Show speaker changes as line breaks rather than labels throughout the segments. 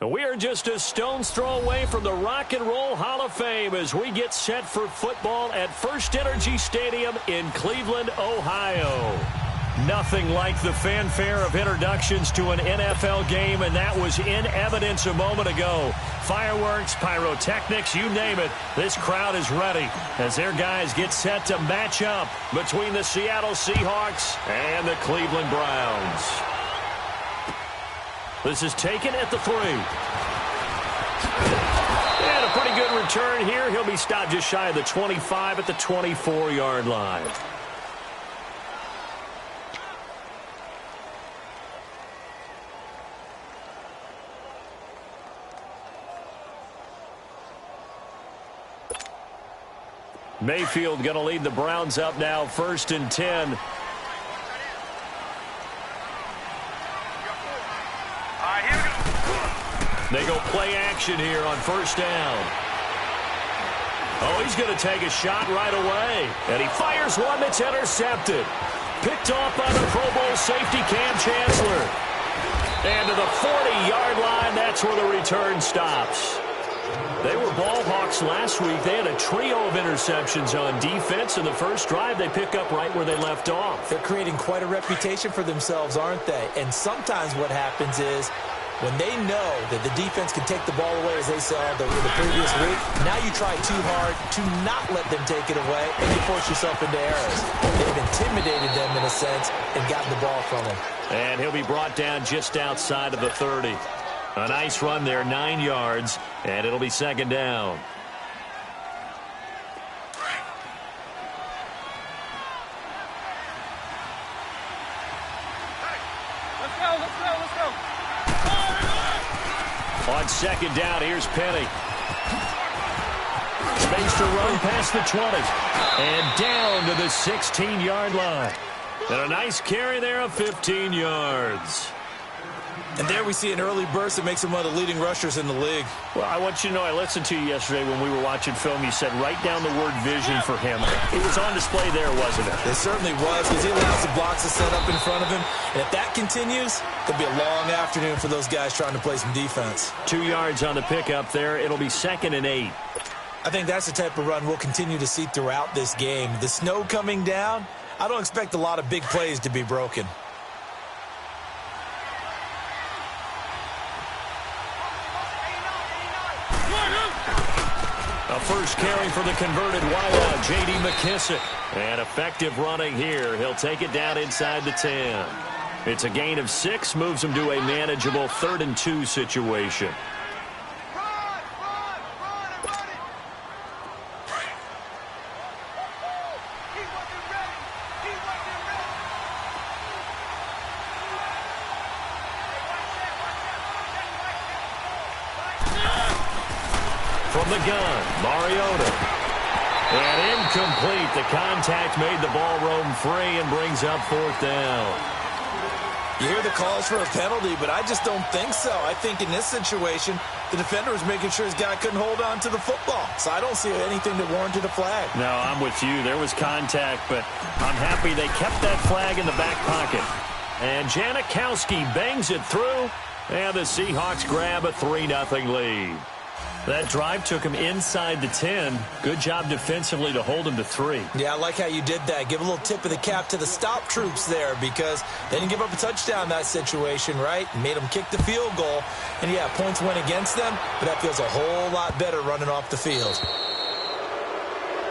We are just a stone's throw away from the Rock and Roll Hall of Fame as we get set for football at First Energy Stadium in Cleveland, Ohio. Nothing like the fanfare of introductions to an NFL game, and that was in evidence a moment ago. Fireworks, pyrotechnics, you name it. This crowd is ready as their guys get set to match up between the Seattle Seahawks and the Cleveland Browns. This is taken at the 3. And a pretty good return here. He'll be stopped just shy of the 25 at the 24-yard line. Mayfield going to lead the Browns up now, 1st and 10. They go play action here on 1st down. Oh, he's going to take a shot right away. And he fires one that's intercepted. Picked off by the Pro Bowl safety Cam Chancellor. And to the 40-yard line, that's where the return stops. They were ball hawks last week. They had a trio of interceptions on defense. In the first drive, they pick up right where they left off.
They're creating quite a reputation for themselves, aren't they? And sometimes what happens is when they know that the defense can take the ball away, as they saw the previous week, now you try too hard to not let them take it away, and you force yourself into errors. They've intimidated them in a sense and gotten the ball from them.
And he'll be brought down just outside of the 30. A nice run there, 9 yards, and it'll be 2nd down.
Let's go.
On 2nd down, here's Penny. Space to run past the 20. And down to the 16-yard line. And a nice carry there of 15 yards.
And there we see an early burst that makes him one of the leading rushers in the league.
Well, I want you to know, I listened to you yesterday when we were watching film. You said write down the word vision for him. It was on display there, wasn't it?
It certainly was, because he allows the blocks to set up in front of him. And if that continues, it'll be a long afternoon for those guys trying to play some defense.
2 yards on the pickup there. It'll be 2nd and 8.
I think that's the type of run we'll continue to see throughout this game. The snow coming down, I don't expect a lot of big plays to be broken.
A first carry for the converted wideout, J.D. McKissick. And effective running here. He'll take it down inside the 10. It's a gain of 6, moves him to a manageable 3rd and 2 situation. From the gun, Mariota. And incomplete. The contact made the ball roam free and brings up 4th down.
You hear the calls for a penalty, but I just don't think so. I think in this situation, the defender was making sure his guy couldn't hold on to the football. So I don't see anything that warranted a flag.
No, I'm with you. There was contact, but I'm happy they kept that flag in the back pocket. And Janikowski bangs it through, and the Seahawks grab a 3-0 lead. That drive took him inside the 10. Good job defensively to hold him to 3.
Yeah, I like how you did that. Give a little tip of the cap to the stop troops there, because they didn't give up a touchdown in that situation, right? Made them kick the field goal. And, yeah, points went against them, but that feels a whole lot better running off the field.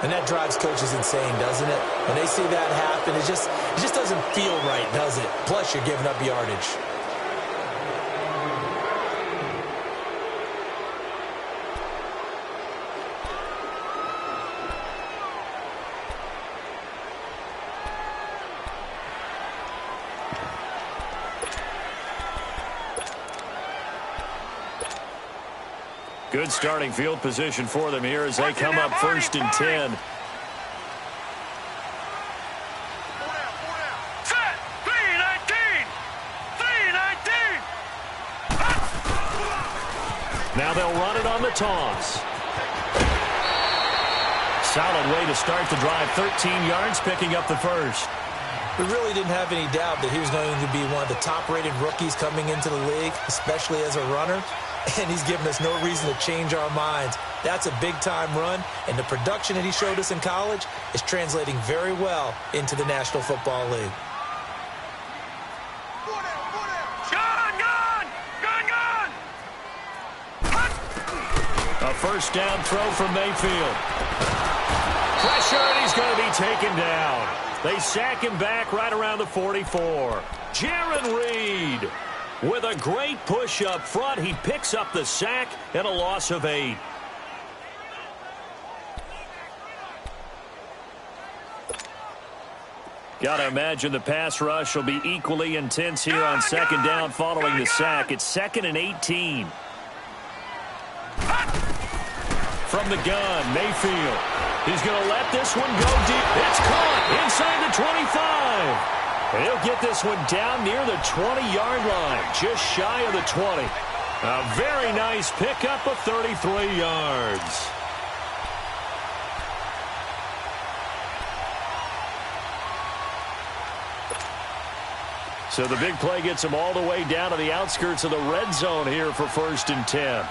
And that drives coaches insane, doesn't it? When they see that happen, it just doesn't feel right, does it? Plus, you're giving up yardage.
Good starting field position for them here as they come up 1st and 10.
Set! 3-19! 3-19!
Now they'll run it on the toss. Solid way to start the drive. 13 yards, picking up the first.
We really didn't have any doubt that he was going to be one of the top-rated rookies coming into the league, especially as a runner. And he's given us no reason to change our minds. That's a big-time run, and the production that he showed us in college is translating very well into the National Football League.
A first down throw from Mayfield. Pressure, and he's going to be taken down. They sack him back right around the 44. Jarran Reed with a great push up front. He picks up the sack and a loss of 8. Got to imagine the pass rush will be equally intense here on second down following the sack. It's 2nd and 18. From the gun, Mayfield. He's going to let this one go deep. It's caught inside the 25. And he'll get this one down near the 20-yard line, just shy of the 20. A very nice pickup of 33 yards. So the big play gets him all the way down to the outskirts of the red zone here for 1st and 10.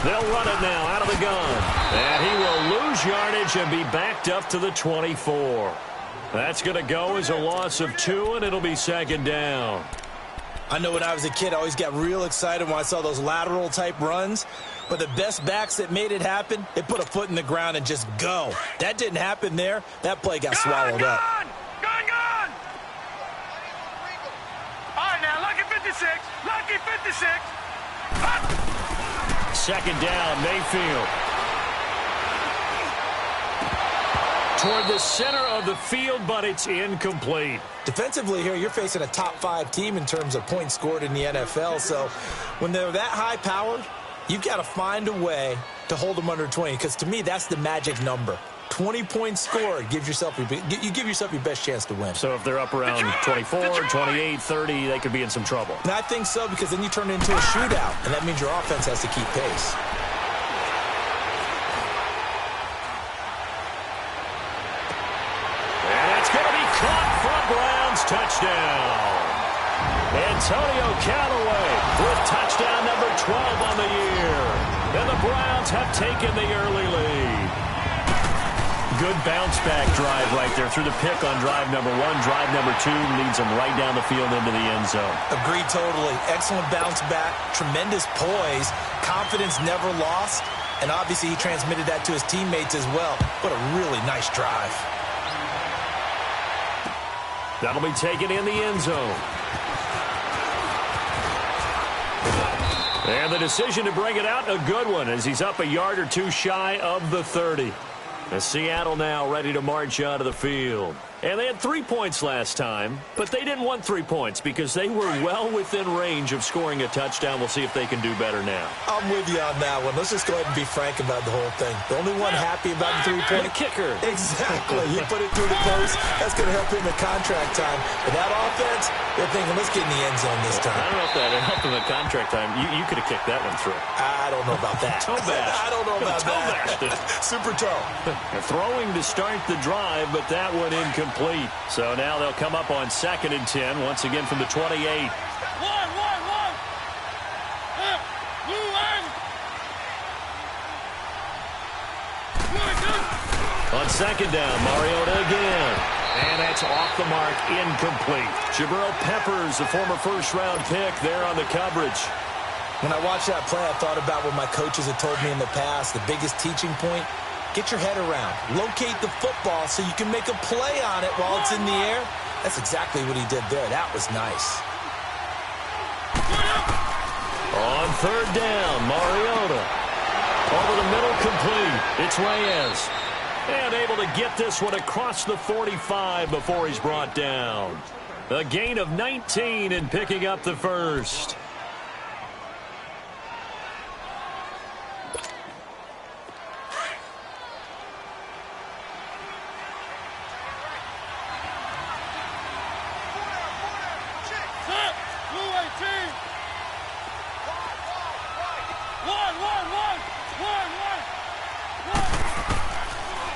They'll run it now out of the gun. And he will lose yardage and be backed up to the 24. That's going to go as a loss of 2, and it'll be 2nd down.
I know when I was a kid, I always got real excited when I saw those lateral-type runs. But the best backs that made it happen, they put a foot in the ground and just go. That didn't happen there. That play got swallowed up.
Gun! All right, now, lucky 56. Lucky 56.
Second down, Mayfield. Toward the center of the field, but it's incomplete.
Defensively here, you're facing a top-5 team in terms of points scored in the NFL. So when they're that high-powered, you've got to find a way to hold them under 20, because to me, that's the magic number. 20 points scored, you give yourself your best chance to win.
So if they're up around 24, 28, 30, they could be in some trouble.
And I think so, because then you turn it into a shootout, and that means your offense has to keep pace.
And it's going to be caught for a Browns touchdown. Antonio Callaway with touchdown number 12 on the year. And the Browns have taken the early lead. Good bounce-back drive right there through the pick on drive number 1. Drive number 2 leads them right down the field into the end zone.
Agreed totally. Excellent bounce-back, tremendous poise, confidence never lost, and obviously he transmitted that to his teammates as well. What a really nice drive.
That'll be taken in the end zone. And the decision to bring it out, a good one, as he's up a yard or 2 shy of the 30. And Seattle now ready to march out of the field. And they had 3 points last time, but they didn't want 3 points because they were well within range of scoring a touchdown. We'll see if they can do better now.
I'm with you on that one. Let's just go ahead and be frank about the whole thing. The only one happy about the 3-point
kicker.
Exactly. He put it through the post. That's going to help him in contract time. But that offense, they're thinking, let's get in the end zone this time.
I don't know if that helped him in contract time. You could have kicked that one through.
I don't know about that.
Toe bash.
I don't know about that. Super toe.
Throwing to start the drive, but that one incomplete. So now they'll come up on 2nd and 10, once again from the 28.
One.
On 2nd down, Mariota again. And that's off the mark, incomplete. Jabril Peppers, the former first-round pick, there on the coverage.
When I watched that play, I thought about what my coaches had told me in the past. The biggest teaching point, get your head around. Locate the football so you can make a play on it while it's in the air. That's exactly what he did there. That was nice.
On 3rd down, Mariota. Over the middle, complete. It's Reyes. And able to get this one across the 45 before he's brought down. A gain of 19 in picking up the first.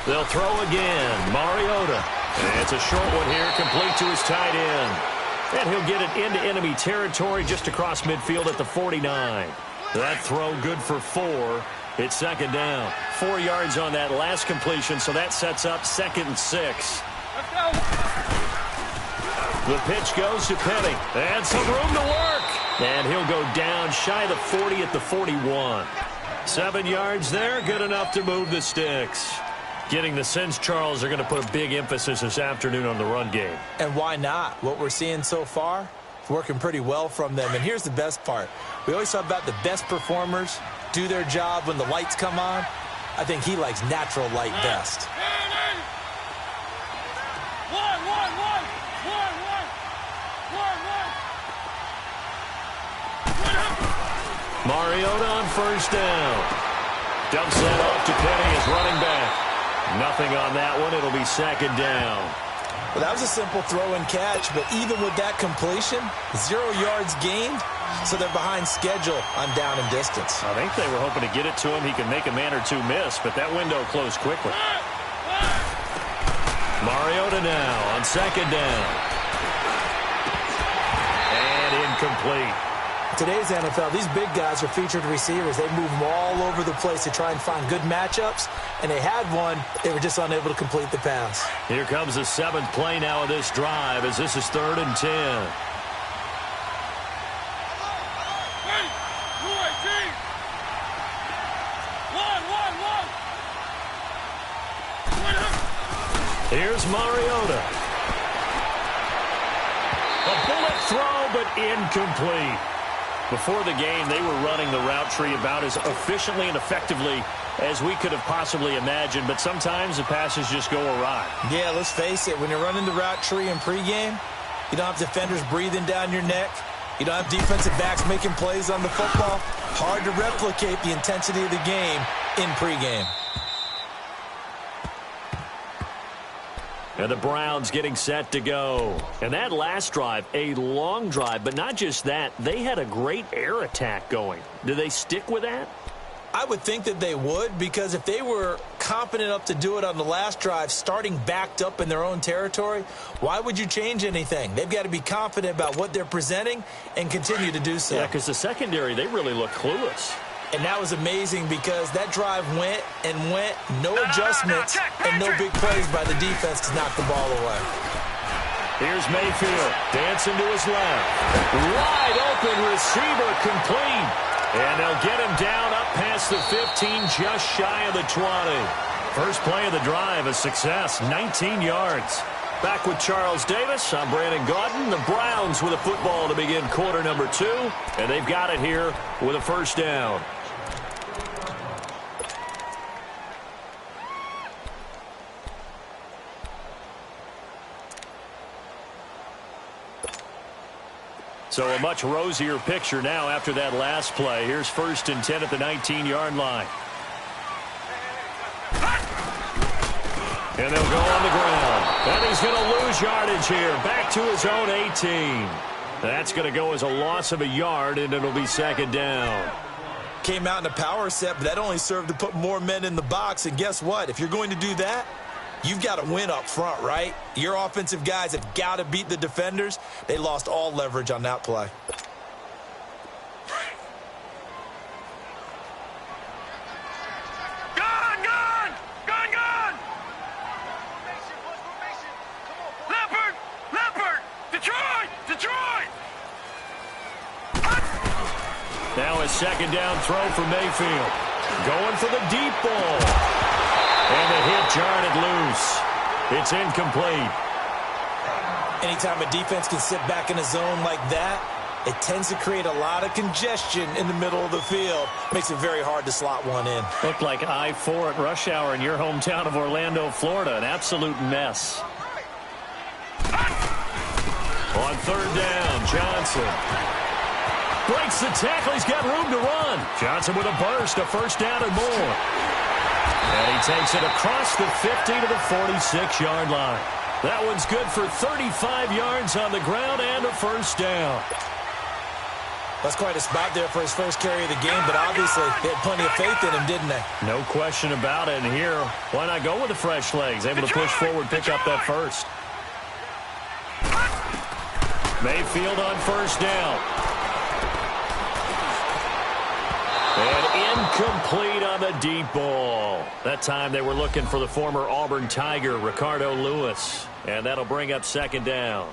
They'll throw again. Mariota. And it's a short one here, complete to his tight end. And he'll get it into enemy territory just across midfield at the 49. That throw good for 4. It's second down. 4 yards on that last completion, so that sets up 2nd and 6.
Let's go.
The pitch goes to Penny. And some room to work. And he'll go down shy of the 40 at the 41. 7 yards there, good enough to move the sticks. Getting the sense Charles are going to put a big emphasis this afternoon on the run game.
And why not? What we're seeing so far, it's working pretty well from them. And here's the best part. We always talk about the best performers do their job when the lights come on. I think he likes natural light best.
Mariota on first down. Dumps that off to Penny as running back. Nothing on that one. It'll be second down.
Well, that was a simple throw and catch, but even with that completion, 0 yards gained, so they're behind schedule on down and distance.
I think they were hoping to get it to him. He could make a man or two miss, but that window closed quickly. Mariota now on second down. And incomplete.
Today's NFL, these big guys are featured receivers. They move them all over the place to try and find good matchups, and they had one. They were just unable to complete the pass.
Here comes the 7th play now of this drive as this is 3rd and 10. Here's Mariota. A bullet throw, but incomplete. Before the game, they were running the route tree about as efficiently and effectively as we could have possibly imagined, but sometimes the passes just go awry.
Yeah, let's face it. When you're running the route tree in pregame, you don't have defenders breathing down your neck. You don't have defensive backs making plays on the football. Hard to replicate the intensity of the game in pregame.
And the Browns getting set to go. And that last drive, a long drive, but not just that. They had a great air attack going. Do they stick with that?
I would think that they would, because if they were confident enough to do it on the last drive, starting backed up in their own territory, why would you change anything? They've got to be confident about what they're presenting and continue to do so.
Yeah, because the secondary, they really look clueless.
And that was amazing because that drive went and went, no adjustments and no big plays by the defense to knock the ball away.
Here's Mayfield dancing to his left. Wide open receiver complete. And they'll get him down up past the 15, just shy of the 20. First play of the drive, a success, 19 yards. Back with Charles Davis, I'm Brandon Gaudin. The Browns with a football to begin quarter number 2. And they've got it here with a first down. So a much rosier picture now after that last play. Here's 1st and 10 at the 19-yard line. And they'll go on the ground. And he's going to lose yardage here. Back to his own 18. That's going to go as a loss of a yard, and it'll be second down.
Came out in a power set, but that only served to put more men in the box. And guess what? If you're going to do that, you've got to win up front, right? Your offensive guys have got to beat the defenders. They lost all leverage on that play.
Gone! Leopard! Detroit!
Now a second down throw for Mayfield. Going for the deep ball. And the hit jarred it loose. It's incomplete.
Anytime a defense can sit back in a zone like that, it tends to create a lot of congestion in the middle of the field. Makes it very hard to slot one in.
Looked like I-4 at rush hour in your hometown of Orlando, Florida. An absolute mess. On third down, Johnson breaks the tackle. He's got room to run. Johnson with a burst, a first down and more. And he takes it across the 50 to the 46-yard line. That one's good for 35 yards on the ground and a first down.
That's quite a spot there for his first carry of the game, but obviously they had plenty of faith in him, didn't they?
No question about it. And here, why not go with the fresh legs? Able to push forward, pick up that first. Mayfield on first down. And incomplete on the deep ball. That time they were looking for the former Auburn Tiger, Ricardo Lewis. And that'll bring up second down.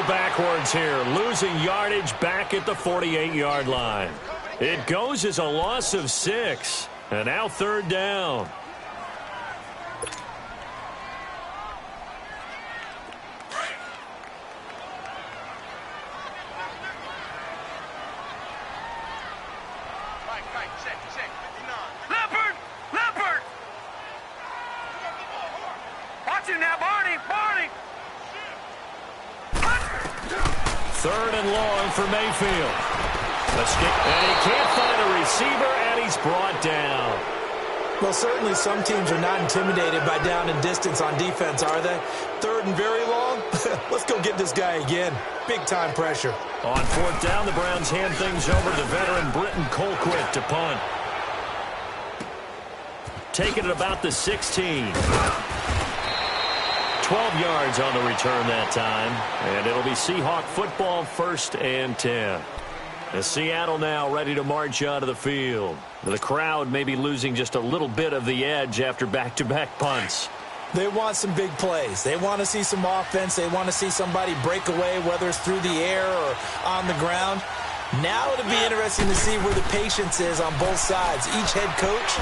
Backwards here, losing yardage back at the 48-yard line. It goes as a loss of 6, and now third down.
Leopard! Watch him now, Barney!
Third and long for Mayfield. And he can't find a receiver, and he's brought down.
Well, certainly some teams are not intimidated by down and distance on defense, are they? Third and very long? Let's go get this guy again. Big-time pressure.
On fourth down, the Browns hand things over to veteran Britton Colquitt to punt. Taking it about the 16. 12 yards on the return that time. And it'll be Seahawk football, 1st and 10. As Seattle now ready to march out of the field. The crowd may be losing just a little bit of the edge after back-to-back punts.
They want some big plays. They want to see some offense. They want to see somebody break away, whether it's through the air or on the ground. Now it'll be interesting to see where the patience is on both sides. Each head coach,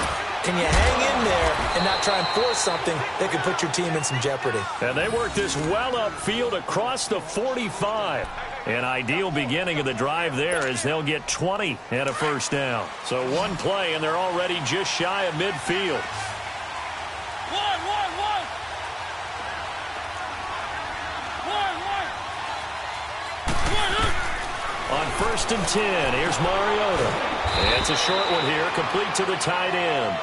can you hang in there and not try and force something that could put your team in some jeopardy?
And they work this well upfield across the 45. An ideal beginning of the drive there as they'll get 20 and a first down. So one play, and they're already just shy of midfield. On 1st and 10, here's Mariota. And it's a short one here, complete to the tight end.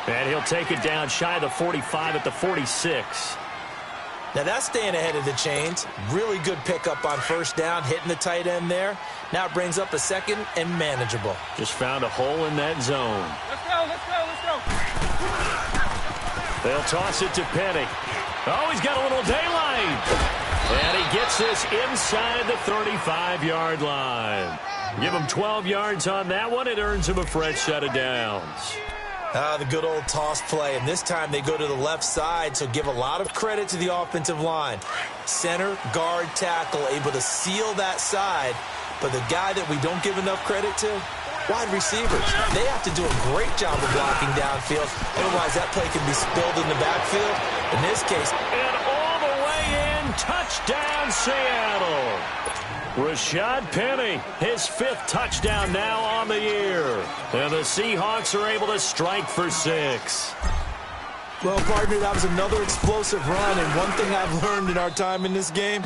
And he'll take it down shy of the 45 at the 46.
Now that's staying ahead of the chains. Really good pickup on first down, hitting the tight end there. Now it brings up a second and manageable.
Just found a hole in that zone.
Let's go.
They'll toss it to Penny. Oh, he's got a little daylight. And he gets this inside the 35-yard line. Give him 12 yards on that one. It earns him a fresh set of downs.
The good old toss play. And this time they go to the left side, so give a lot of credit to the offensive line. Center, guard, tackle, able to seal that side. But the guy that we don't give enough credit to, wide receivers. They have to do a great job of blocking downfield. Otherwise, that play can be spilled in the backfield. In this case,
and all the way in, touchdown Seattle. Rashad Penny, his 5th touchdown now on the year. And the Seahawks are able to strike for 6.
Well, partner, that was another explosive run. And one thing I've learned in our time in this game,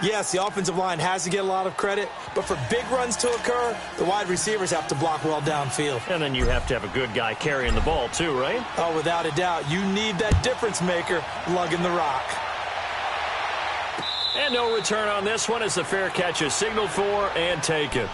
yes, the offensive line has to get a lot of credit, but for big runs to occur, the wide receivers have to block well downfield.
And then you have to have a good guy carrying the ball too, right?
Oh, without a doubt. You need that difference maker lugging the rock.
And no return on this one as the fair catch is signaled for and taken.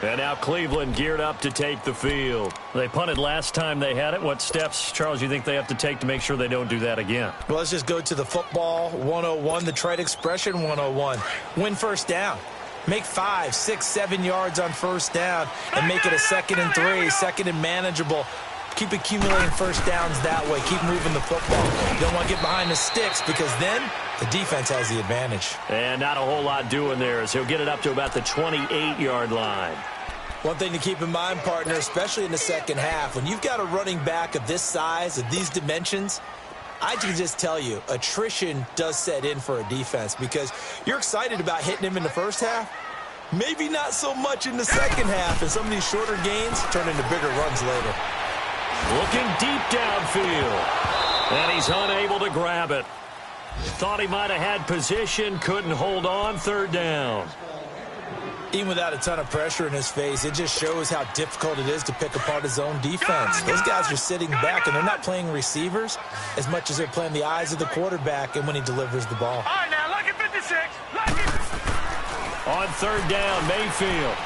And now Cleveland geared up to take the field. They punted last time they had it. What steps, Charles, you think they have to take to make sure they don't do that again?
Well, let's just go to the football 101, the trade expression 101. Win first down. Make 5, 6, 7 yards on first down and make it a 2nd and 3, 2nd and manageable. Keep accumulating first downs that way. Keep moving the football. You don't want to get behind the sticks because then the defense has the advantage.
And not a whole lot doing there as he'll get it up to about the 28-yard line.
One thing to keep in mind, partner, especially in the second half, when you've got a running back of this size, of these dimensions, I can just tell you, attrition does set in for a defense because you're excited about hitting him in the first half. Maybe not so much in the second half, and some of these shorter gains turn into bigger runs later.
Looking deep downfield, and he's unable to grab it. Thought he might have had position, couldn't hold on, third down.
Even without a ton of pressure in his face, it just shows how difficult it is to pick apart his own defense. Those guys are sitting back, and they're not playing receivers as much as they're playing the eyes of the quarterback and when he delivers the ball.
All right, now, lucky 56. Lucky.
On third down, Mayfield.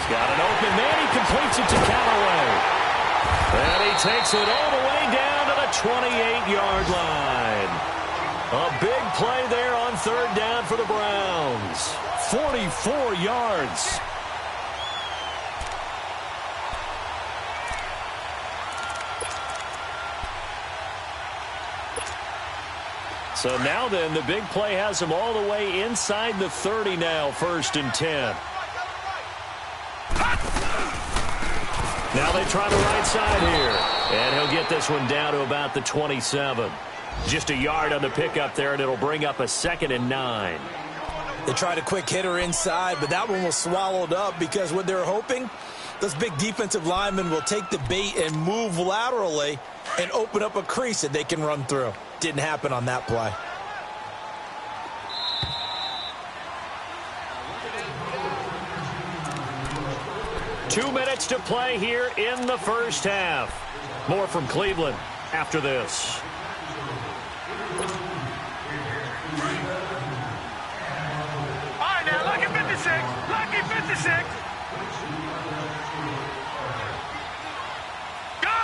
He's got an open man. He completes it to Callaway. And he takes it all the way down to the 28-yard line. A big play there on third down for the Browns. 44 yards. So now then, the big play has him all the way inside the 30 now, 1st and 10. Now they try the right side here. And he'll get this one down to about the 27. Just a yard on the pickup there, and it'll bring up a 2nd and 9.
They tried a quick hitter inside, but that one was swallowed up because what they're hoping, those big defensive linemen will take the bait and move laterally and open up a crease that they can run through. Didn't happen on that play.
Two minutes to play here in the first half. More from Cleveland after this.
All right, now, lucky 56. Lucky 56. Gone.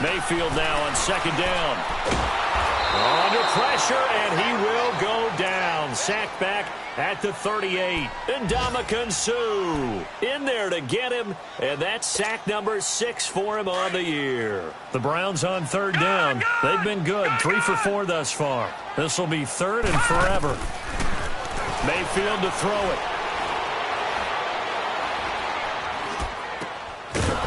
Mayfield now on 2nd down. Under pressure, and he will go down. Sacked back at the 38. Ndamukong Suh in there to get him, and that's sack number 6 for him on the year. The Browns on third down. They've been good, 3 for 4 thus far. This will be 3rd and forever. Mayfield to throw it.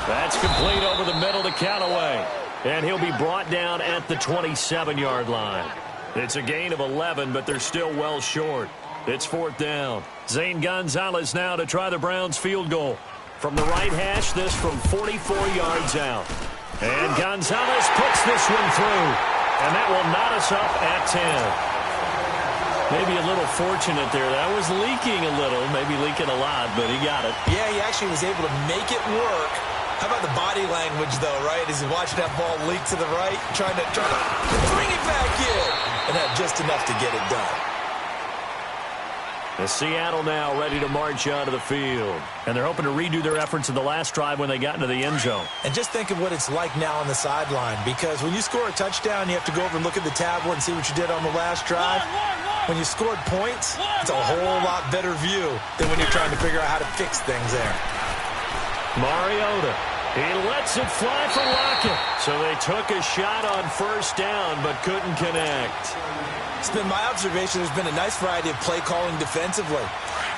That's complete over the middle to Callaway. And he'll be brought down at the 27-yard line. It's a gain of 11, but they're still well short. It's 4th down. Zane Gonzalez now to try the Browns field goal. From the right hash, this from 44 yards out. And Gonzalez puts this one through. And that will knot us up at 10. Maybe a little fortunate there. That was leaking a little, maybe leaking a lot, but he got it.
Yeah, he actually was able to make it work. How about the body language, though, right? As he's watching that ball leak to the right, trying to bring it back in, and have just enough to get it done.
The Seattle now ready to march onto the field. And they're hoping to redo their efforts in the last drive when they got into the end zone.
And just think of what it's like now on the sideline, because when you score a touchdown, you have to go over and look at the tablet and see what you did on the last drive. When you scored points, it's a whole lot better view than when you're trying to figure out how to fix things there.
Mariota, he lets it fly for Lockett. So they took a shot on 1st down, but couldn't connect.
It's been my observation there's been a nice variety of play calling defensively.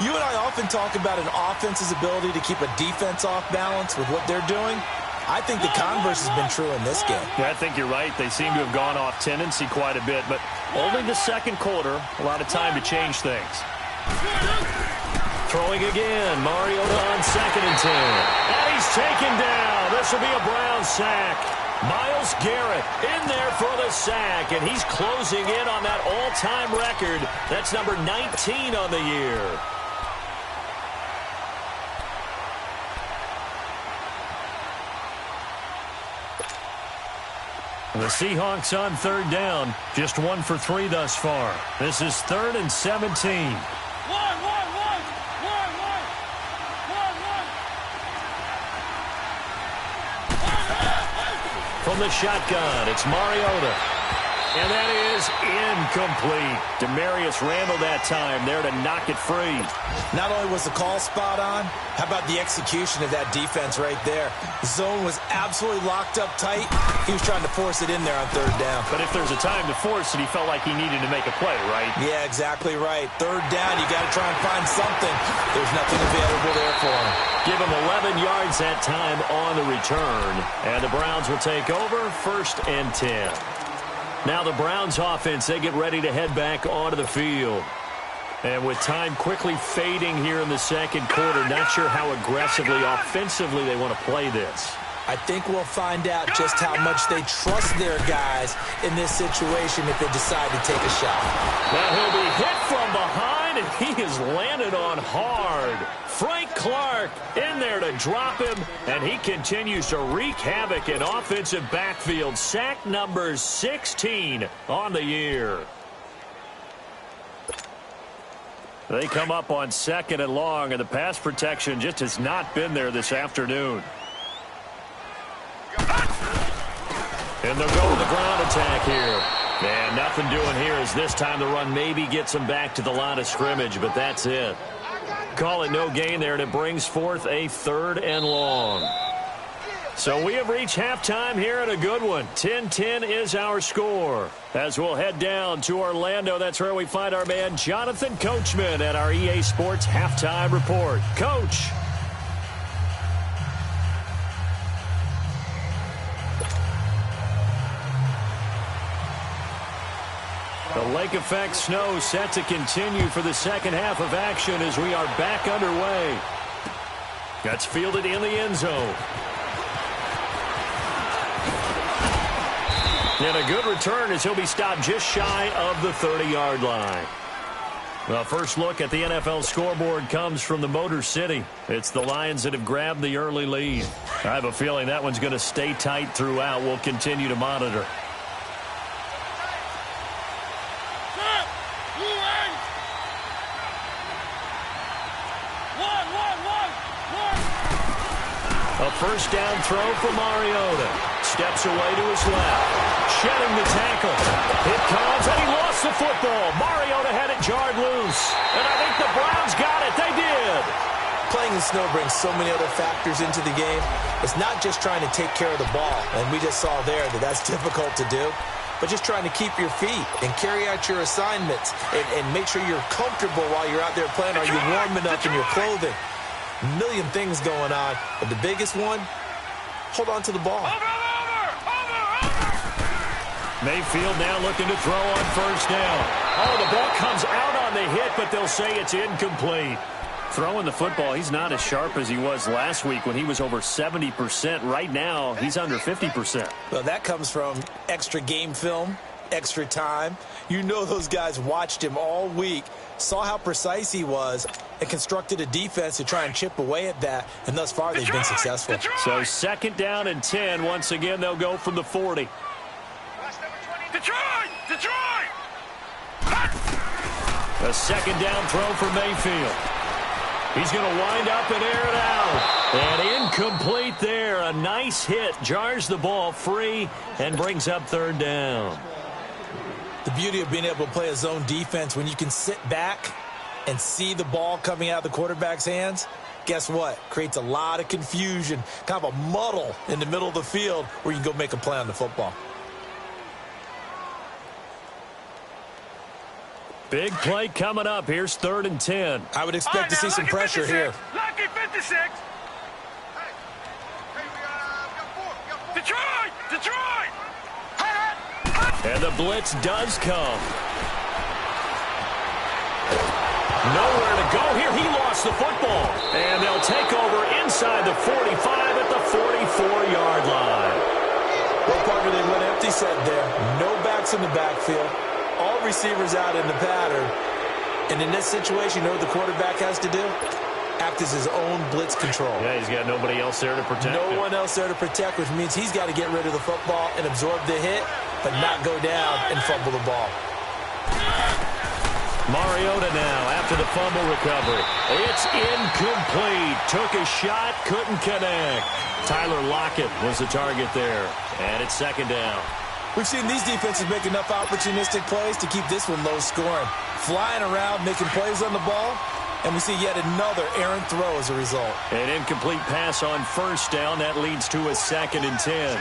You and I often talk about an offense's ability to keep a defense off balance with what they're doing. I think the converse has been true in this game.
Yeah, I think you're right. They seem to have gone off tendency quite a bit, but only the 2nd quarter, a lot of time to change things. Throwing again, Mariota on 2nd and 10. And he's taken down. This will be a Browns sack. Myles Garrett in there for the sack, and he's closing in on that all-time record. That's number 19 on the year. The Seahawks on 3rd down, just 1 for 3 thus far. This is 3rd and 17. From the shotgun, it's Mariota. And that is incomplete. Demarius Randall that time there to knock it free.
Not only was the call spot on, how about the execution of that defense right there? The zone was absolutely locked up tight. He was trying to force it in there on 3rd down.
But if there's a time to force it, he felt like he needed to make a play, right?
Yeah, exactly right. 3rd down, you got to try and find something. There's nothing available there for him.
Give him 11 yards that time on the return. And the Browns will take over 1st and 10. Now the Browns offense, they get ready to head back onto the field. And with time quickly fading here in the 2nd quarter, not sure how aggressively, offensively they want to play this.
I think we'll find out just how much they trust their guys in this situation if they decide to take a shot.
Now he'll be hit from behind, and he is landed on hard. Frank Clark in there to drop him, and he continues to wreak havoc in offensive backfield. Sack number 16 on the year. They come up on 2nd and long, and the pass protection just has not been there this afternoon. And they'll go to the ground attack here. And nothing doing here as this time the run maybe gets them back to the line of scrimmage, but that's it. Call it no gain there, and it brings forth a 3rd and long. So we have reached halftime here at a good one. 10-10 is our score. As we'll head down to Orlando, that's where we find our man Jonathan Coachman at our EA Sports Halftime Report. Coach. The lake effect snow set to continue for the second half of action as we are back underway. That's fielded in the end zone. And a good return as he'll be stopped just shy of the 30-yard line. Well, first look at the NFL scoreboard comes from the Motor City. It's the Lions that have grabbed the early lead. I have a feeling that one's going to stay tight throughout. We'll continue to monitor. A first down throw for Mariota. Steps away to his left. Shedding the tackle. It comes, and he lost the football. Mariota had it jarred loose. And I think the Browns got it. They did.
Playing in snow brings so many other factors into the game. It's not just trying to take care of the ball, and we just saw there that that's difficult to do, but just trying to keep your feet and carry out your assignments and make sure you're comfortable while you're out there playing. Are you warm enough in your clothing? A million things going on, but the biggest one, hold on to the ball.
Mayfield now looking to throw on first down. Oh, the ball comes out on the hit, but they'll say it's incomplete. Throwing the football, he's not as sharp as he was last week when he was over 70%. Right now, he's under 50%.
Well, that comes from extra game film, extra time. You know those guys watched him all week, saw how precise he was, and constructed a defense to try and chip away at that, and thus far they've been successful.
So 2nd down and 10. Once again, they'll go from the 40.
Detroit!
A 2nd down throw for Mayfield. He's going to wind up and air it out. And incomplete there. A nice hit. Jars the ball free and brings up 3rd down.
The beauty of being able to play a zone defense when you can sit back and see the ball coming out of the quarterback's hands, guess what? Creates a lot of confusion, kind of a muddle in the middle of the field where you can go make a play on the football.
Big play coming up. Here's 3rd and 10.
I would expect to see some pressure here.
Lucky 56. Detroit!
And the blitz does come. Nowhere to go here. He lost the football. And they'll take over inside the 45 at the 44-yard line.
Well, partner, they went empty set there. No backs in the backfield. All receivers out in the pattern. And in this situation, you know what the quarterback has to do? Act as his own blitz control.
Yeah, he's got nobody else there to protect him.
No one else there to protect, which means he's got to get rid of the football and absorb the hit, but not go down and fumble the ball.
Mariota now after the fumble recovery. It's incomplete. Took a shot, couldn't connect. Tyler Lockett was the target there. And it's 2nd down.
We've seen these defenses make enough opportunistic plays to keep this one low scoring. Flying around, making plays on the ball, and we see yet another errant throw as a result.
An incomplete pass on first down. That leads to a 2nd and 10.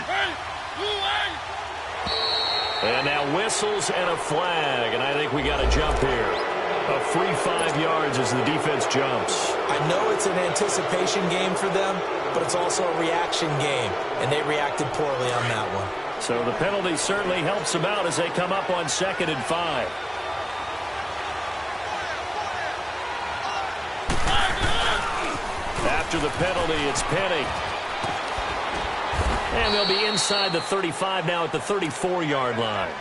And now whistles and a flag, and I think we got a jump here. A free 5 yards as the defense jumps.
I know it's an anticipation game for them, but it's also a reaction game, and they reacted poorly on that one.
So the penalty certainly helps them out as they come up on 2nd and 5. After the penalty, it's Penny. And they'll be inside the 35 now at the 34-yard line.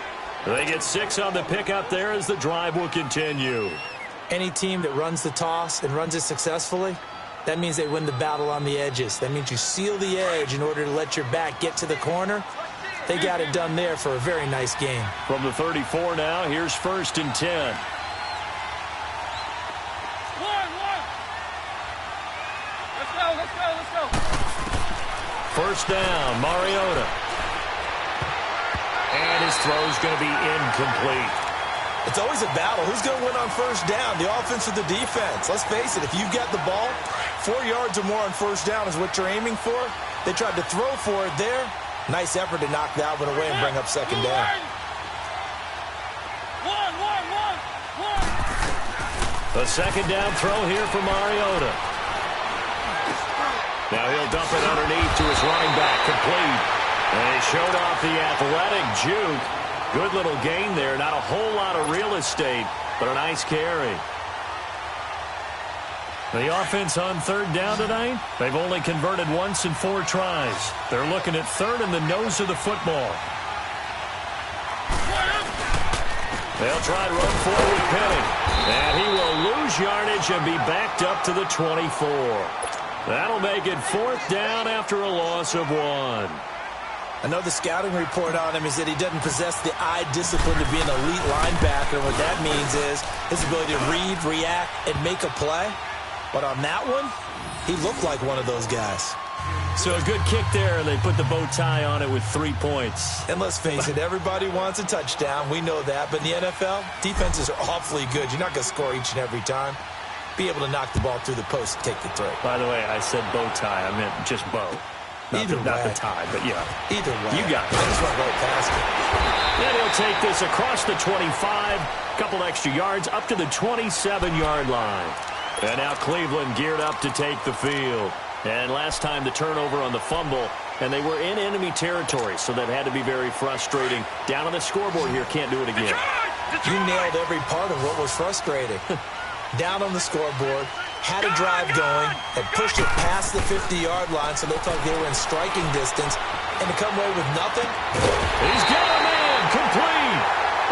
They get 6 on the pickup there as the drive will continue.
Any team that runs the toss and runs it successfully, that means they win the battle on the edges. That means you seal the edge in order to let your back get to the corner. They got it done there for a very nice game.
From the 34 now, here's 1st and 10.
Let's go.
First down, Mariota. And his throw's going to be incomplete.
It's always a battle. Who's going to win on first down, the offense or the defense? Let's face it, if you've got the ball, 4 yards or more on first down is what you're aiming for. They tried to throw for it there. Nice effort to knock that one away and bring up second down.
The second down throw here for Mariota. Now he'll dump it underneath to his running back, complete. And he showed off the athletic juke. Good little gain there. Not a whole lot of real estate, but a nice carry. The offense on third down tonight, they've only converted once in 4 tries. They're looking at third in the nose of the football. They'll try to run forward with Penning. And he will lose yardage and be backed up to the 24. That'll make it 4th down after a loss of 1.
I know the scouting report on him is that he doesn't possess the eye discipline to be an elite linebacker. What that means is his ability to read, react, and make a play. But on that one, he looked like one of those guys.
So a good kick there, and they put the bow tie on it with 3 points.
And let's face it, everybody wants a touchdown. We know that. But in the NFL, defenses are awfully good. You're not going to score each and every time. Be able to knock the ball through the post and take the throw.
By the way, I said bow tie. I meant just bow. Not the tie, but yeah.
Either way.
You got it.
I just want to go past it.
Then he'll take this across the 25. Couple extra yards up to the 27-yard line. And now Cleveland geared up to take the field. And last time the turnover on the fumble, and they were in enemy territory, so that had to be very frustrating. Down on the scoreboard here, can't do it again.
You nailed every part of what was frustrating. Down on the scoreboard, had a drive going, had pushed it past the 50-yard line, so they thought they were in striking distance, and to come away with nothing.
He's got a man, complete,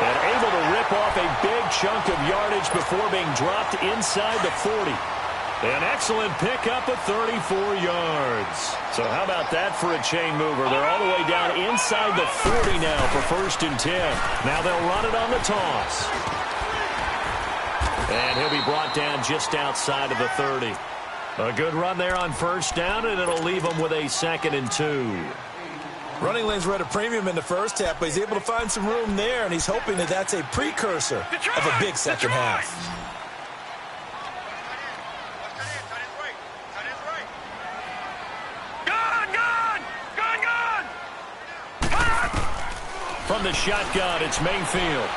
and able to rip off a big chunk of yardage before being dropped inside the 40. An excellent pickup of 34 yards. So how about that for a chain mover? They're all the way down inside the 40 now for 1st and 10. Now they'll run it on the toss. And he'll be brought down just outside of the 30. A good run there on first down, and it'll leave him with a 2nd and 2.
Running lanes were at a premium in the first half, but he's able to find some room there, and he's hoping that that's a precursor of a big second half.
From the shotgun, it's Mayfield.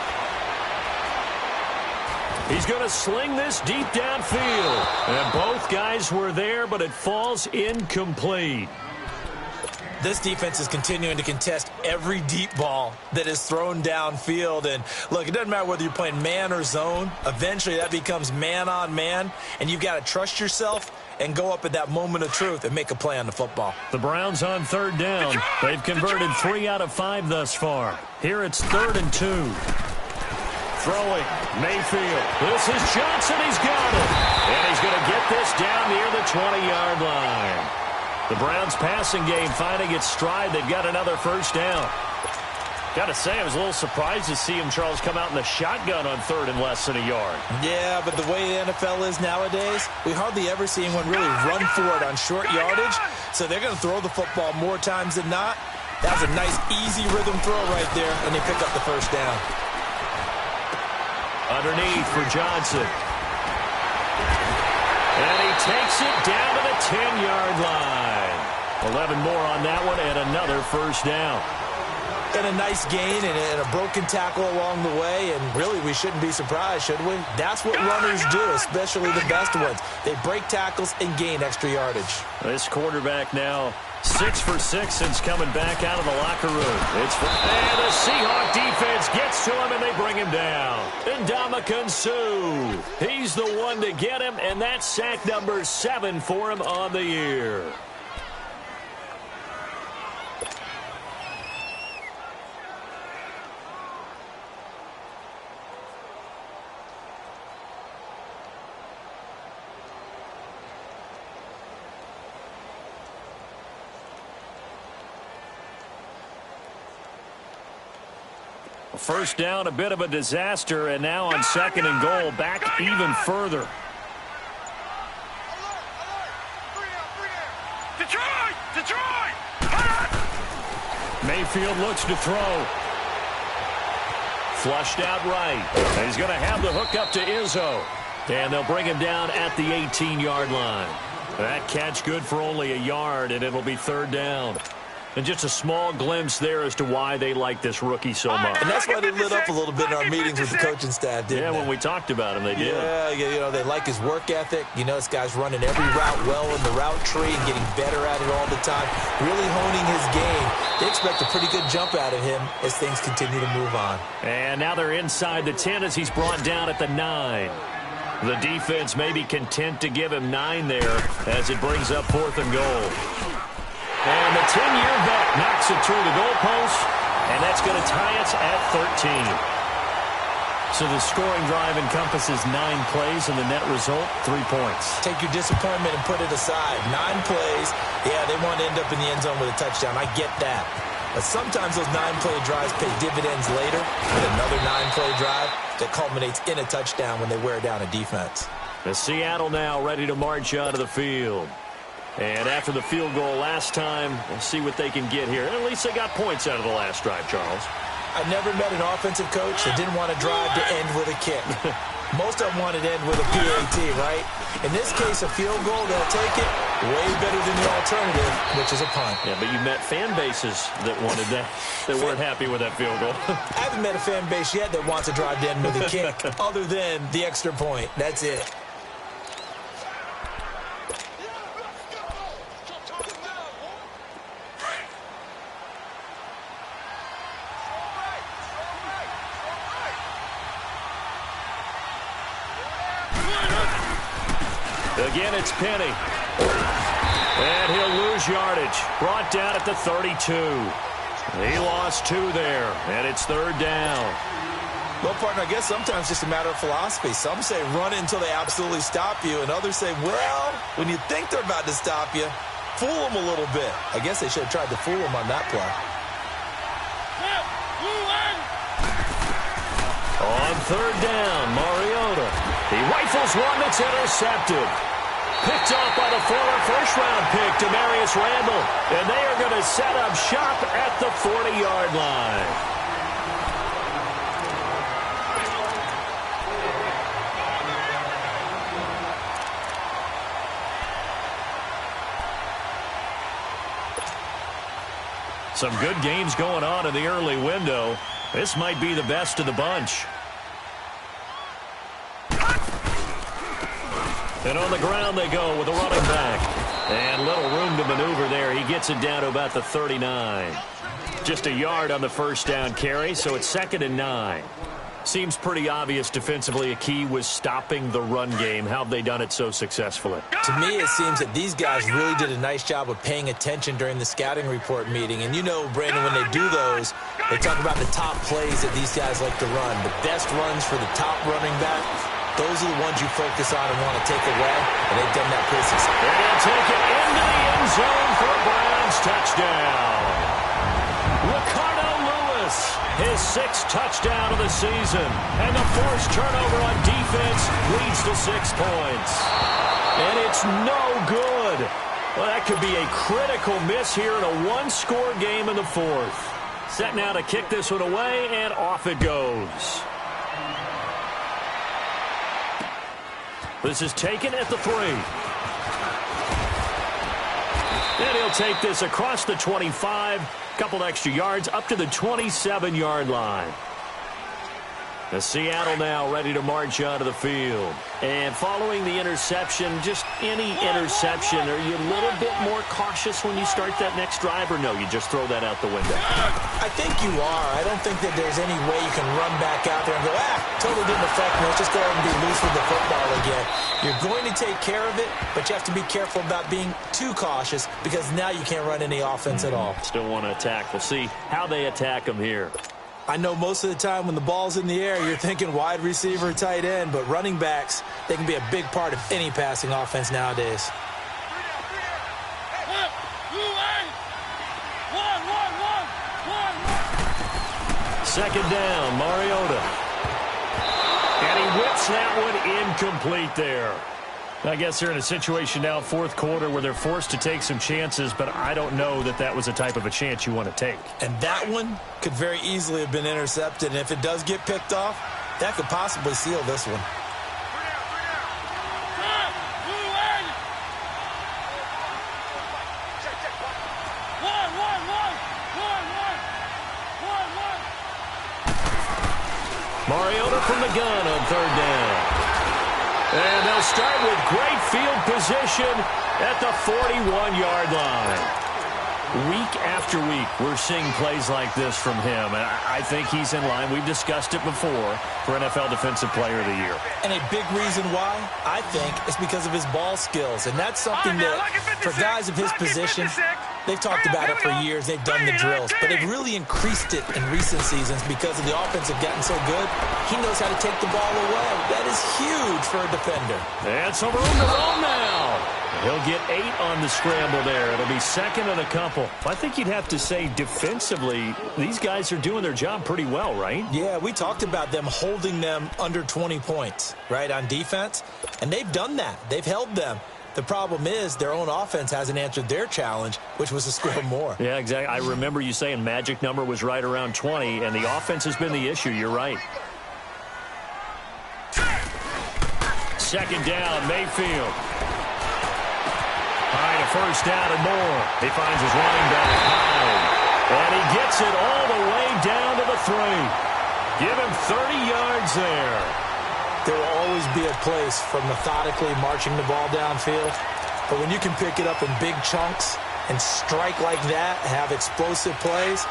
He's going to sling this deep downfield. And both guys were there, but it falls incomplete.
This defense is continuing to contest every deep ball that is thrown downfield. And, look, it doesn't matter whether you're playing man or zone. Eventually, that becomes man-on-man, and you've got to trust yourself and go up at that moment of truth and make a play on the football.
The Browns on third down. They've converted 3 out of 5 thus far. Here it's 3rd and 2. Throwing, Mayfield. This is Johnson. He's got it. And he's going to get this down near the 20-yard line. The Browns passing game finding its stride. They've got another first down. Got to say, I was a little surprised to see him, Charles, come out in the shotgun on 3rd and less than a yard.
Yeah, but the way the NFL is nowadays, we hardly ever see anyone really run for it on short yardage. So they're going to throw the football more times than not. That was a nice, easy rhythm throw right there, and they pick up the first down.
Underneath for Johnson. And he takes it down to the 10-yard line. 11 more on that one and another first down.
And a nice gain and a broken tackle along the way, and really we shouldn't be surprised, should we? That's what runners do, especially the best ones. They break tackles and gain extra yardage.
This quarterback now 6 for 6 since coming back out of the locker room. And the Seahawk defense gets to him, and they bring him down. Ndamukong Suh. He's the one to get him, and that's sack number 7 for him on the year. First down, a bit of a disaster, and now on second and goal, back even further.
Detroit!
Mayfield looks to throw. Flushed out right. And he's going to have the hook up to Izzo. And they'll bring him down at the 18-yard line. That catch good for only a yard, and it'll be third down. And just a small glimpse there as to why they like this rookie so much.
And that's why they lit up a little bit in our meetings with the coaching staff, didn't they?
When we talked about him, they did.
Yeah, you know, they like his work ethic. You know, this guy's running every route well in the route tree and getting better at it all the time, really honing his game. They expect a pretty good jump out of him as things continue to move on.
And now they're inside the 10 as he's brought down at the 9. The defense may be content to give him 9 there as it brings up fourth and goal. And the 10-year vet knocks it through the goalpost, and that's going to tie us at 13. So the scoring drive encompasses 9 plays, and the net result, 3 points.
Take your disappointment and put it aside. 9 plays, yeah, they want to end up in the end zone with a touchdown. I get that. But sometimes those 9-play drives pay dividends later with another 9-play drive that culminates in a touchdown when they wear down a defense.
The Seattle now ready to march out of the field. And after the field goal last time, we'll see what they can get here. At least they got points out of the last drive, Charles.
I never met an offensive coach that didn't want to drive to end with a kick. Most of them wanted to end with a PAT, right? In this case, a field goal, they'll take it way better than the alternative, which is a punt.
Yeah, but you met fan bases that wanted that, that weren't happy with that field goal.
I haven't met a fan base yet that wants to drive to end with a kick other than the extra point. That's it.
Again, it's Penny. And he'll lose yardage. Brought down at the 32. He lost 2 there, and it's third down.
Well, partner, I guess sometimes it's just a matter of philosophy. Some say run it until they absolutely stop you, and others say, well, when you think they're about to stop you, fool them a little bit. I guess they should have tried to fool them on that play.
On third down, Mariota. He rifles one that's intercepted. Picked off by the former first-round pick, Demarius Randall. And they are going to set up shop at the 40-yard line. Some good games going on in the early window. This might be the best of the bunch. And on the ground they go with a running back. And little room to maneuver there. He gets it down to about the 39. Just a yard on the first down carry, so it's 2nd and 9. Seems pretty obvious defensively a key was stopping the run game. How have they done it so successfully?
To me, it seems that these guys really did a nice job of paying attention during the scouting report meeting. And you know, Brandon, when they do those, they talk about the top plays that these guys like to run. The best runs for the top running back, those are the ones you focus on and want to take away. And they've done that pretty successfully.
They're going to take it into the end zone for a Browns touchdown. Ricardo Lewis, his 6th touchdown of the season. And the forced turnover on defense leads to 6 points. And it's no good. Well, that could be a critical miss here in a one-score game in the 4th. Set now to kick this one away, and off it goes. This is taken at the 3. And he'll take this across the 25. Couple extra yards up to the 27-yard line. The Seattle now ready to march out of the field. And following the interception, just any interception, are you a little bit more cautious when you start that next drive, or no, you just throw that out the window?
I think you are. I don't think that there's any way you can run back out there and go, totally didn't affect me. Let's just go ahead and be loose with the football again. You're going to take care of it, but you have to be careful about being too cautious because now you can't run any offense at all.
Still want to attack. We'll see how they attack them here.
I know most of the time when the ball's in the air, you're thinking wide receiver, tight end, but running backs, they can be a big part of any passing offense nowadays.
second down, Mariota. And he whips that one incomplete there. I guess they're in a situation now, fourth quarter, where they're forced to take some chances, but I don't know that that was the type of a chance you want to take.
And that one could very easily have been intercepted, and if it does get picked off, that could possibly seal this one.
Mariota from the gun on third down. And they'll start with great field position at the 41-yard line. Week after week, we're seeing plays like this from him. And I think he's in line. We've discussed it before for NFL Defensive Player of the Year.
And a big reason why, I think, is because of his ball skills. And that's something that, for guys of his position, they've talked about it for years. They've done the drills. But they've really increased it in recent seasons because of the offense have gotten so good. He knows how to take the ball away. That is huge for a defender.
And some room to roam now. He'll get 8 on the scramble there. It'll be second and a couple. I think you'd have to say defensively, these guys are doing their job pretty well, right?
Yeah, we talked about them holding them under 20 points, right, on defense. And they've done that. They've held them. The problem is their own offense hasn't answered their challenge, which was to score more.
Yeah, exactly. I remember you saying magic number was right around 20, and the offense has been the issue. You're right. Second down, Mayfield. Hyde, a first down and more. He finds his running back, Hyde. And he gets it all the way down to the 3. Give him 30 yards there.
There will always be a place for methodically marching the ball downfield. But when you can pick it up in big chunks and strike like that, have explosive plays,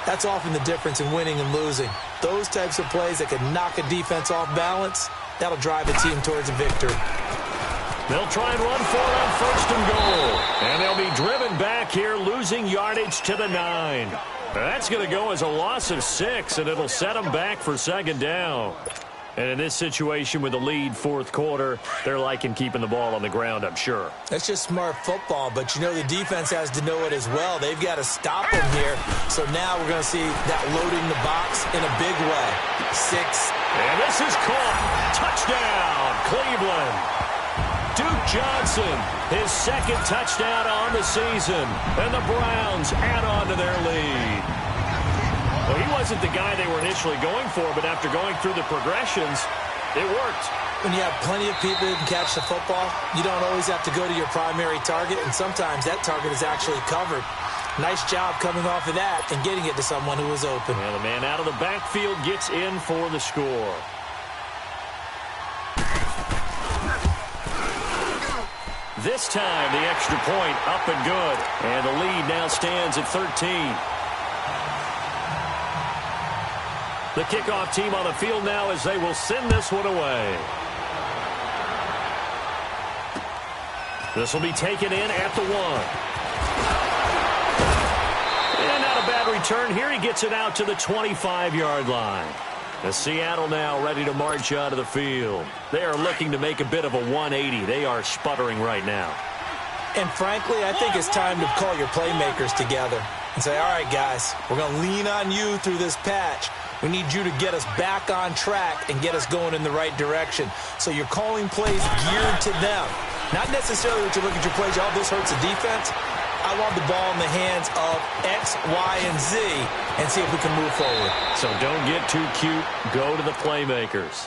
that's often the difference in winning and losing. Those types of plays that can knock a defense off balance, that'll drive a team towards a victory.
They'll try and run for it on first and goal. And they'll be driven back here, losing yardage to the 9. That's going to go as a loss of 6, and it'll set them back for second down. And in this situation with the lead fourth quarter, they're liking keeping the ball on the ground, I'm sure.
That's just smart football, but you know the defense has to know it as well. They've got to stop them here. So now we're going to see that loading the box in a big way. 6.
And this is caught. Touchdown, Cleveland. Duke Johnson, his second touchdown on the season. And the Browns add on to their lead. Well, he wasn't the guy they were initially going for, but after going through the progressions, it worked.
When you have plenty of people who can catch the football, you don't always have to go to your primary target, and sometimes that target is actually covered. Nice job coming off of that and getting it to someone who was open.
And the man out of the backfield gets in for the score. This time, the extra point up and good. And the lead now stands at 13. The kickoff team on the field now as they will send this one away. This will be taken in at the 1. And not a bad return here. He gets it out to the 25-yard line. The Seattle now ready to march out of the field. They are looking to make a bit of a 180. They are sputtering right now.
And frankly, I think it's time to call your playmakers together and say, all right, guys, we're going to lean on you through this patch. We need you to get us back on track and get us going in the right direction. So you're calling plays geared to them. Not necessarily that you look at your plays, oh, this hurts the defense. I want the ball in the hands of X, Y, and Z and see if we can move forward.
So don't get too cute. Go to the playmakers.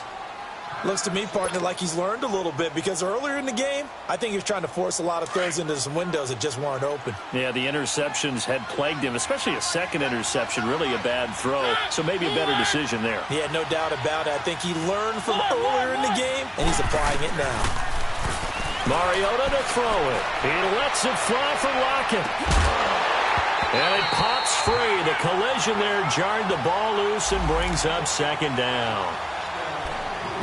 Looks to me, partner, like he's learned a little bit because earlier in the game, I think he was trying to force a lot of throws into some windows that just weren't open.
Yeah, the interceptions had plagued him, especially a second interception, really a bad throw. So maybe a better decision there.
Yeah, no doubt about it. I think he learned from earlier in the game, and he's applying it now.
Mariota to throw it. He lets it fly for Lockett. And it pops free. The collision there jarred the ball loose and brings up second down.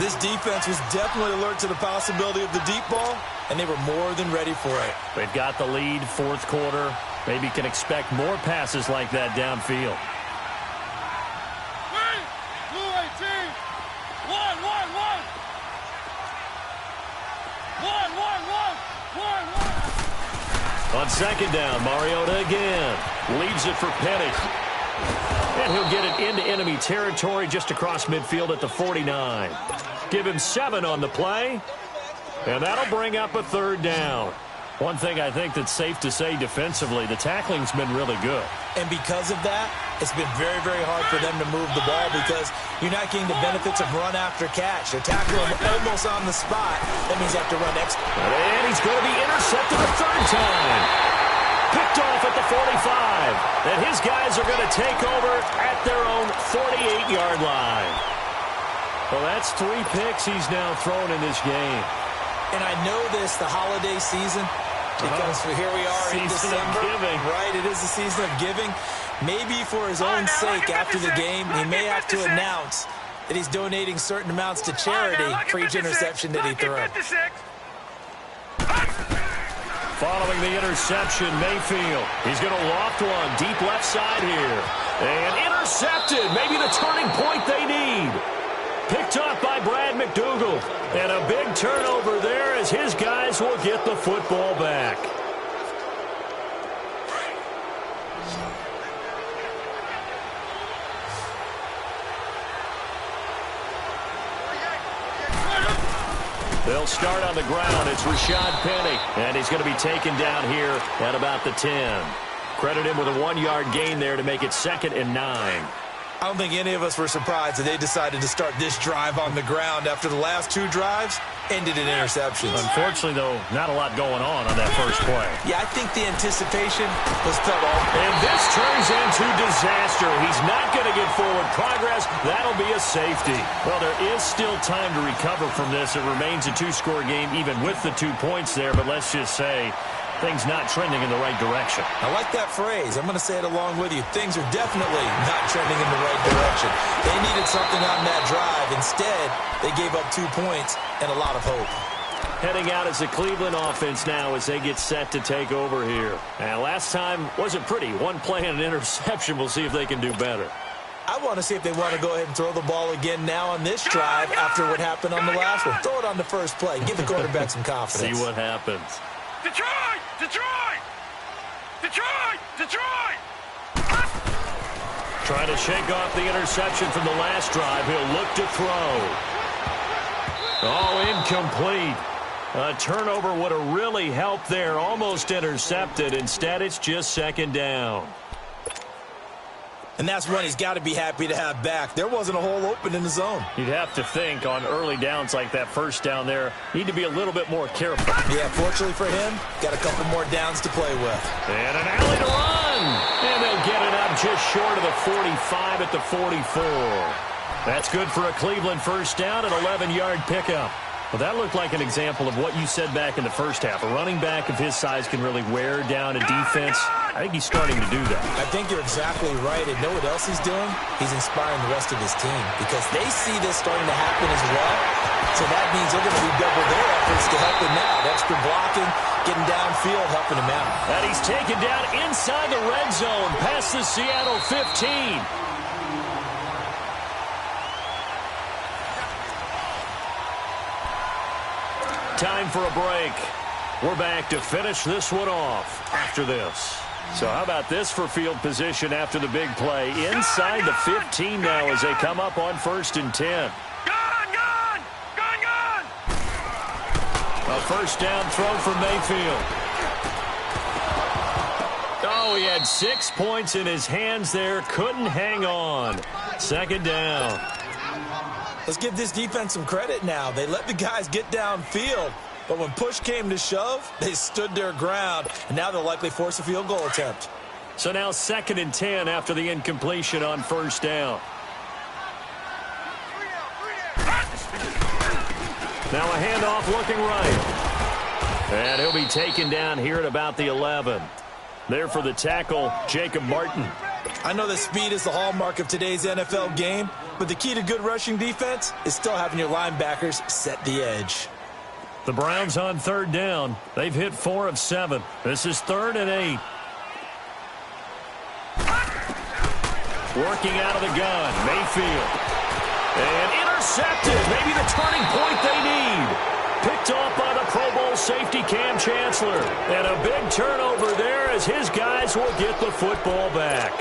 This defense was definitely alert to the possibility of the deep ball, and they were more than ready for it.
They've got the lead fourth quarter. Maybe can expect more passes like that downfield. On second down, Mariota again. Leaves it for Penny. And And he'll get it into enemy territory just across midfield at the 49. Give him 7 on the play. And that'll bring up a third down. One thing I think that's safe to say defensively, the tackling's been really good.
And because of that, it's been very, very hard for them to move the ball because you're not getting the benefits of run after catch. They're tackling him almost on the spot. That means you have to run extra.
And he's going to be intercepted a third time. Picked off at the 45. And his guys are going to take over at their own 48-yard line. Well, that's 3 picks he's now thrown in this game.
And I know this, the holiday season, because here we are in December. Right, it is the season of giving. Maybe for his own sake after the game, he may have to announce that he's donating certain amounts to charity for each interception that he throws.
Following the interception, Mayfield. He's going to loft one deep left side here. And intercepted. Maybe the turning point they need. Picked up by Brad McDougald. And a big turnover there as his guys will get the football back. They'll start on the ground. It's Rashad Penny. And he's going to be taken down here at about the 10. Credit him with a 1-yard gain there to make it 2nd and 9.
I don't think any of us were surprised that they decided to start this drive on the ground after the last 2 drives ended in interceptions.
Unfortunately, though, not a lot going on that first play.
Yeah, I think the anticipation was felt all.
And this turns into disaster. He's not going to get forward progress. That'll be a safety. Well, there is still time to recover from this. It remains a 2-score game even with the 2 points there, but let's just say things not trending in the right direction.
I like that phrase. I'm going to say it along with you. Things are definitely not trending in the right direction. They needed something on that drive. Instead, they gave up 2 points and a lot of hope.
Heading out as the Cleveland offense now as they get set to take over here. And last time wasn't pretty. 1 play and an interception. We'll see if they can do better.
I want to see if they want to go ahead and throw the ball again now on this drive after what happened on the last one. Throw it on the first play. Give the quarterback some confidence.
See what happens.
Detroit! Detroit! Detroit! Detroit!
Trying to shake off the interception from the last drive. He'll look to throw. Oh, incomplete. A turnover would have really helped there. Almost intercepted. Instead, it's just 2nd down.
And that's one he's got to be happy to have back. There wasn't a hole open in the zone.
You'd have to think on early downs like that first down there, need to be a little bit more careful.
Yeah, fortunately for him, got a couple more downs to play with.
And an alley to run. And they'll get it up just short of the 45 at the 44. That's good for a Cleveland first down, an 11-yard pickup. Well, that looked like an example of what you said back in the first half. A running back of his size can really wear down a defense. I think he's starting to do that.
I think you're exactly right. And know what else he's doing? He's inspiring the rest of his team because they see this starting to happen as well. So that means they're going to redouble their efforts to help him out. Extra blocking, getting downfield, helping him out.
And he's taken down inside the red zone past the Seattle 15. Time for a break. We're back to finish this one off after this. So how about this for field position after the big play? Inside the 15 now as they come up on 1st and 10.
Gone!
A first down throw from Mayfield. Oh, he had 6 points in his hands there. Couldn't hang on. 2nd down.
Let's give this defense some credit now. They let the guys get downfield. But when push came to shove, they stood their ground. And now they'll likely force a field goal attempt.
So now 2nd and 10 after the incompletion on first down. Now a handoff looking right. And he'll be taken down here at about the 11. There for the tackle, Jacob Martin.
I know that speed is the hallmark of today's NFL game, but the key to good rushing defense is still having your linebackers set the edge.
The Browns on 3rd down. They've hit 4 of 7. This is 3rd and 8. Working out of the gun, Mayfield. And intercepted. Maybe the turning point they need. Picked off by the Pro Bowl safety Cam Chancellor. And a big turnover there as his guys will get the football back.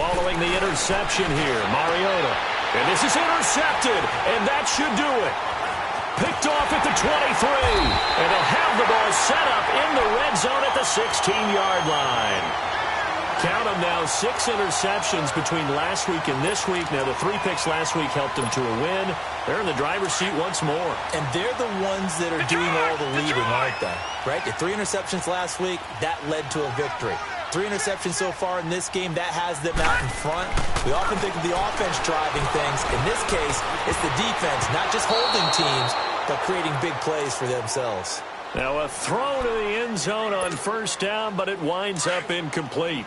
Following the interception here, Mariota. And this is intercepted, and that should do it. Picked off at the 23, and they'll have the ball set up in the red zone at the 16-yard line. Count them now, 6 interceptions between last week and this week. Now, the 3 picks last week helped them to a win. They're in the driver's seat once more.
And they're the ones that are doing all the leading, aren't they? Right? The 3 interceptions last week, that led to a victory. 3 interceptions so far in this game, that has them out in front. We often think of the offense driving things. In this case, it's the defense, not just holding teams, but creating big plays for themselves.
Now, a throw to the end zone on first down, but it winds up incomplete.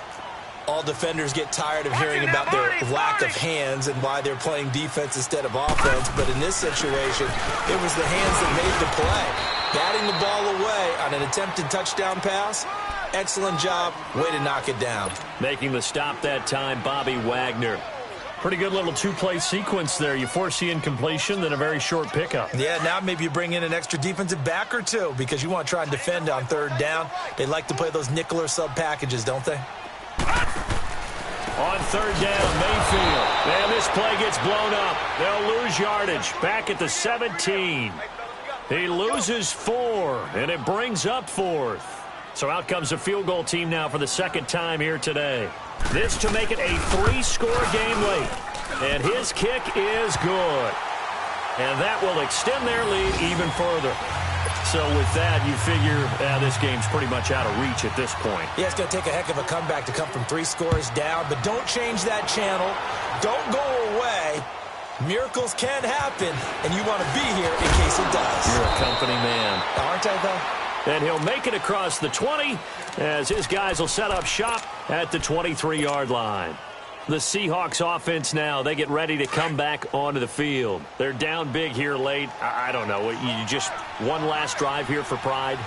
All defenders get tired of hearing about their lack of hands and why they're playing defense instead of offense. But in this situation, it was the hands that made the play. Batting the ball away on an attempted touchdown pass. Excellent job. Way to knock it down.
Making the stop that time, Bobby Wagner. Pretty good little 2-play sequence there. You force the incompletion, then a very short pickup.
Yeah, now maybe you bring in an extra defensive back or two because you want to try and defend on third down. They like to play those nickel or sub packages, don't they?
On third down, Mayfield. And this play gets blown up. They'll lose yardage. Back at the 17. He loses 4, and it brings up 4th. So out comes the field goal team now for the second time here today. This to make it a 3-score game late. And his kick is good. And that will extend their lead even further. So with that, you figure this game's pretty much out of reach at this point.
Yeah, it's going to take a heck of a comeback to come from 3 scores down. But don't change that channel. Don't go away. Miracles can happen, and you want to be here in case it does.
You're a company man.
Aren't I, though?
And he'll make it across the 20 as his guys will set up shop at the 23-yard line. The Seahawks offense now, they get ready to come back onto the field. They're down big here late. I don't know. You just one last drive here for pride?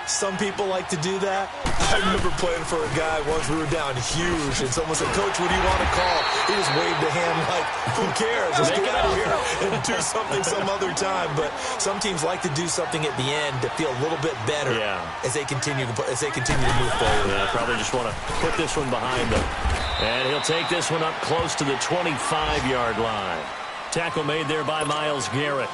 Some people like to do that. I remember playing for a guy once. We were down huge, and someone said, "Coach, what do you want to call?" He just waved a hand like, who cares? Let's get out of here and do something some other time. But some teams like to do something at the end to feel a little bit better as they continue to move forward.
Yeah, probably just want to put this one behind them. And he'll take this one up close to the 25-yard line. Tackle made there by Myles Garrett.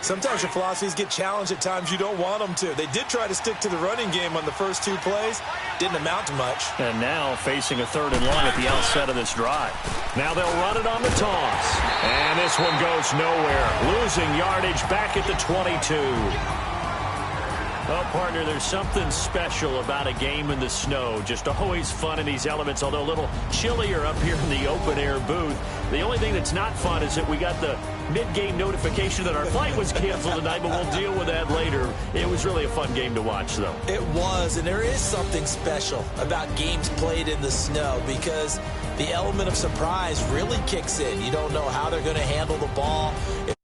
Sometimes your philosophies get challenged at times you don't want them to. They did try to stick to the running game on the first 2 plays. Didn't amount to much.
And now facing a 3rd and long at the outset of this drive. Now they'll run it on the toss. And this one goes nowhere. Losing yardage back at the 22. Oh, partner, there's something special about a game in the snow. Just always fun in these elements, although a little chillier up here in the open-air booth. The only thing that's not fun is that we got the mid-game notification that our flight was canceled tonight, but we'll deal with that later. It was really a fun game to watch, though.
It was, and there is something special about games played in the snow because the element of surprise really kicks in. You don't know how they're going to handle the ball. If